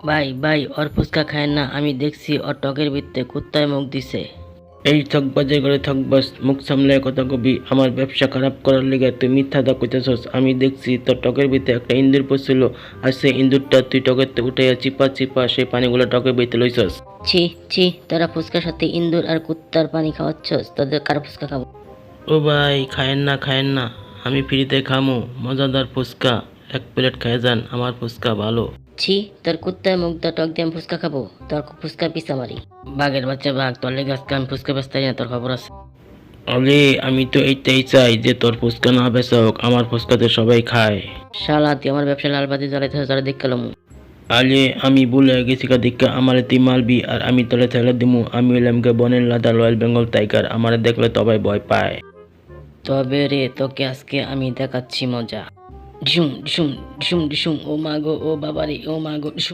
ভাই ভাই, ওর ফুচকা খায় না, আমি দেখছি ওর টকের ভিতরে কুত্তায় মুখ দিছে। এই ঠকবাজে করে ঠকবাজ, মুখ সামলায় কথা কবি। আমার ব্যবসা খারাপ করার লিগে তুই মিথ্যা দা কইতেছস। আমি দেখছি তোর টকের ভিতরে একটা ইন্দুর পড়ছিল, আর সেই ইন্দুরটা তুই টকের উঠাইয়া চিপা চিপা সেই পানিগুলো টকের ভিতরে লইছস। ছি ছি, তোরা ফুচকার সাথে ইন্দুর আর কুত্তার পানি খাওয়াচ্ছস, তোদের কার ফুচকা খাবো? ও ভাই, খায়েন না, আমি ফ্রিতে খামু মজাদার ফুচকা। এক প্লেট খাই যান, আমার ফুচকা ভালো। ছি, তোর কুত্তায় মুখ দা টক দিয়ে আমি ফুচকা খাবো? তোর ফুচকা পিছা মারি। বাঘের বাচ্চা বাঘ, তোর লেগে আজকে আমি ফুচকা বেচতে না, তোর খবর আছে। আরে আমি তো এইটাই চাই যে তোর ফুচকা না বেচা হোক, আমার ফুচকাতে সবাই খায়। শালা, তুই আমার ব্যবসা লালবাতি জ্বালাইতে যারা দেখ গেলাম। আলে আমি ভুলে গেছি দিকা, আমারে তুই মারবি আর আমি তোলে ঠেলে দিমু। আমি হইলাম গে বনের লাদা রয়্যাল বেঙ্গল টাইগার, আমারে দেখলে তবাই ভয় পায়। তবে রে, তোকে আজকে আমি দেখাচ্ছি মজা। ডিসুম ডিসুম ডিসুম ডিসুম, ও মা গো, ও বাবা রে, ও মা গো, ডিসুম।